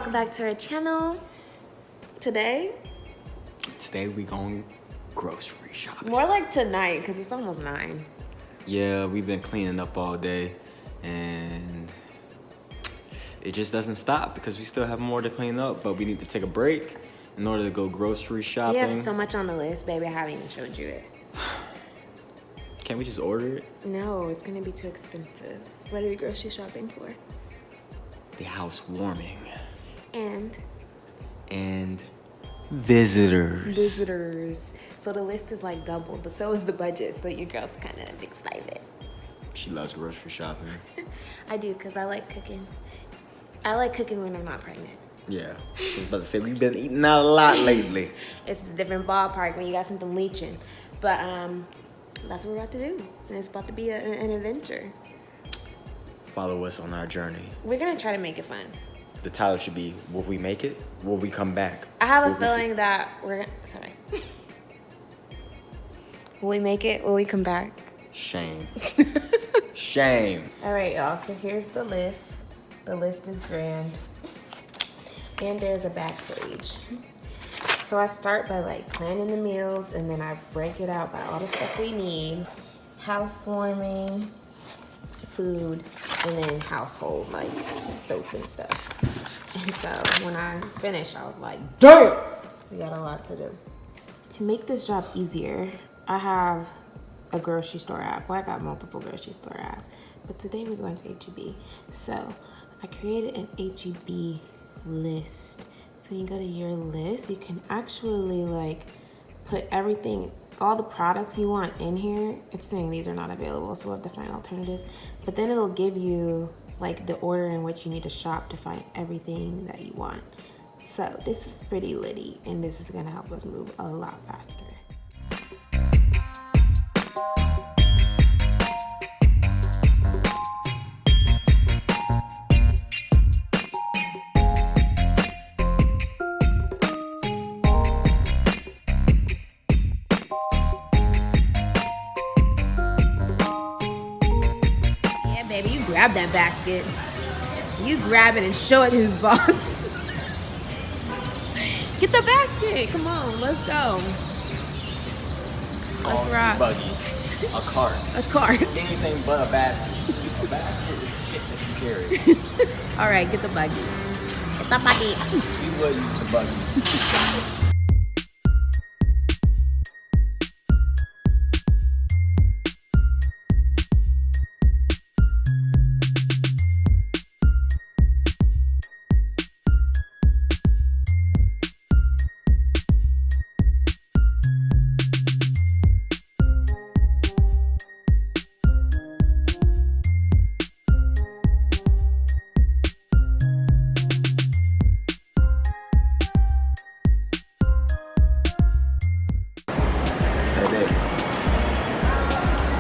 welcome back to our channel. Today we going grocery shopping. More like tonight, because it's almost 9. Yeah, we've been cleaning up all day, and it just doesn't stop because we still have more to clean up, but we need to take a break in order to go grocery shopping. You have so much on the list, baby. I haven't even showed you it. Can't we just order it? No, it's gonna be too expensive. What are we grocery shopping for? The housewarming. And visitors. So the list is like double, but so is the budget. So your girl's kind of excited. She loves grocery shopping. I do, because I like cooking. I like cooking when I'm not pregnant. Yeah, I was about to say, we've been eating out a lot lately. It's a different ballpark when you got something leeching. But that's what we're about to do. And it's about to be an adventure. Follow us on our journey. We're going to try to make it fun. The title should be, will we make it? Will we come back? I have a feeling that we're going to... Sorry. Will we make it? Will we come back? Shame. Shame. All right, y'all. So here's the list. The list is grand. And there's a back page. So I start by like planning the meals, and then I break it out by all the stuff we need. Housewarming, food, and then household, like soap and stuff. And so when I finished, I was like, damn! We got a lot to do. To make this job easier, I have a grocery store app. Well, I got multiple grocery store apps, but today we're going to H-E-B. So I created an H-E-B list. So you go to your list, you can actually like put everything, all the products you want in here. It's saying these are not available, so we'll have to find alternatives. But then it'll give you like the order in which you need to shop to find everything that you want. So this is pretty litty, and this is gonna help us move a lot faster. Grab that basket. You grab it and show it to his boss. Get the basket. Come on, let's go. Let's rock. Buggy. A cart. A cart. Anything but a basket. A basket is shit that you carry. All right, get the buggy. Get the buggy. We will use the buggy.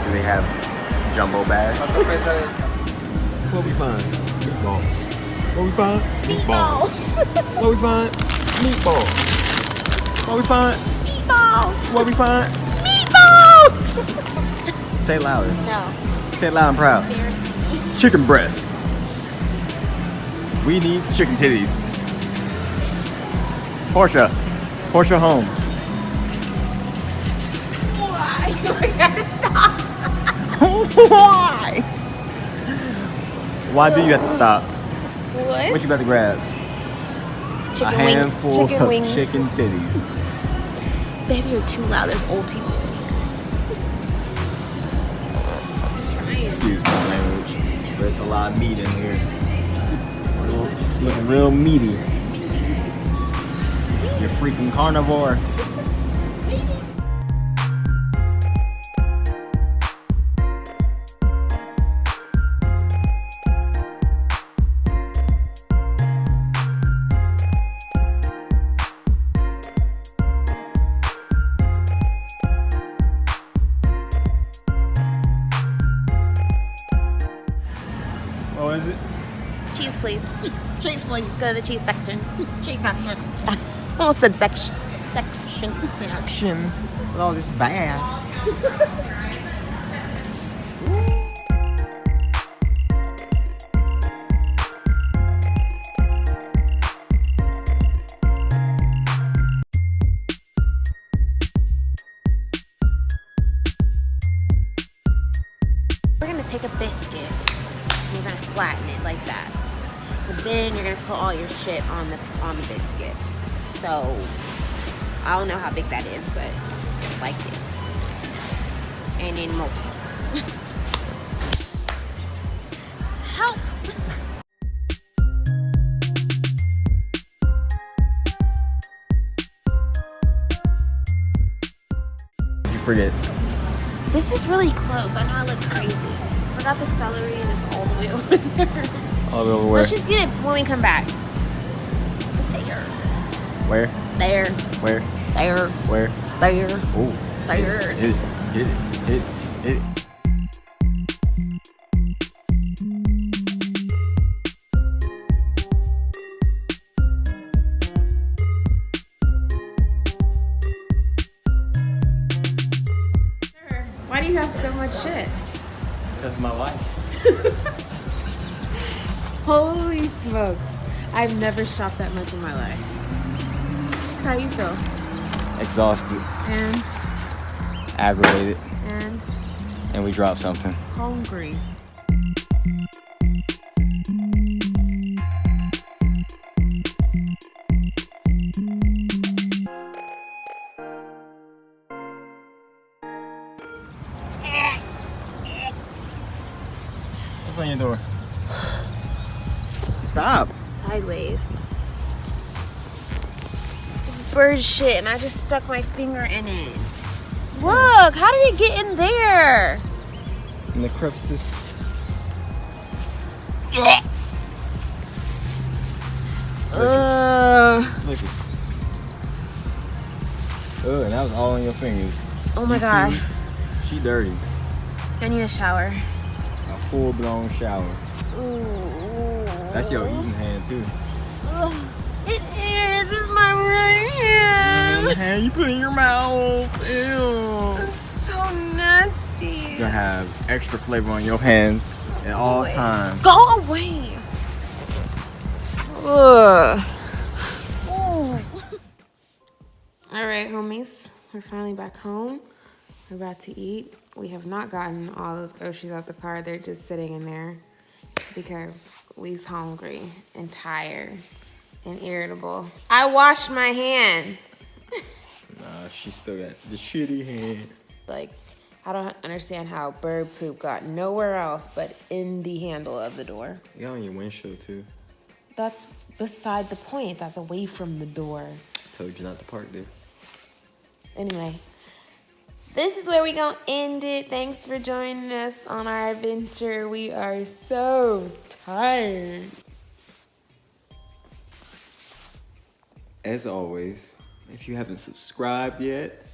Do they have jumbo bags? What we find? Meatballs. What we find? Meatballs. What we find? Meatballs. What we find? Meatballs. What we find? Meatballs. Say it louder. No. Say it loud and proud. Chicken breast. We need chicken titties. Portia Holmes. Why? You gotta stop. Why? Why do you have to stop? What? What you about to grab? Chicken A handful chicken of wings. chicken titties. Baby, you're too loud. There's old people. Excuse my language. There's a lot of meat in here. It's looking real meaty. You're freaking carnivore. Oh, is it? Cheese, please. Cheese, please. Let's go to the cheese section. Cheese on here. Almost said section. Section. Section. With all this bass. take a biscuit. You're gonna flatten it like that. But then you're gonna put all your shit on the biscuit. So I don't know how big that is, but it's like it. And then multiple. Help! You forget. This is really close. I know I look crazy. Forgot the celery and it's all the way over there. All the way over where? Let's just get it when we come back. There. Where? There. Where? There. Where? There. Oh. There. Hit it. Hit it. Hit it. Hit it. Why do you have so much shit? That's my life. Holy smokes. I've never shopped that much in my life. How do you feel? Exhausted. And Aggravated. and We dropped something. hungry. What's on your door? Stop. Sideways. It's bird shit and I just stuck my finger in it. Look, how did it get in there? In the crevices. Look it. Oh, and that was all on your fingers. Oh my You God. too. She dirty. I need a shower. A full-blown shower. Ooh. That's your eating hand too. Ugh. It is. It's my right hand. Hand you put in your mouth. Ew. It's so nasty. You're gonna have extra flavor on your hands at all times. Go away. Ugh. Ooh. All right, homies. We're finally back home. We're about to eat. We have not gotten all those groceries out the car. They're just sitting in there because we's hungry and tired and irritable. I washed my hand. Nah, she still got the shitty hand. Like, I don't understand how bird poop got nowhere else but in the handle of the door. You got on your windshield too. That's beside the point. That's away from the door. I told you not to park there. Anyway, this is where we gonna end it. Thanks for joining us on our adventure. We are so tired. As always, if you haven't subscribed yet,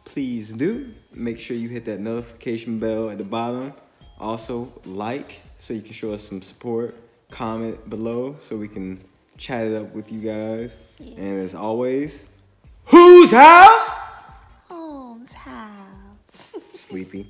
please do. Make sure you hit that notification bell at the bottom. Also, like so you can show us some support. Comment below so we can chat it up with you guys. Yeah. And as always, whose house? Holmes' house. Sleepy.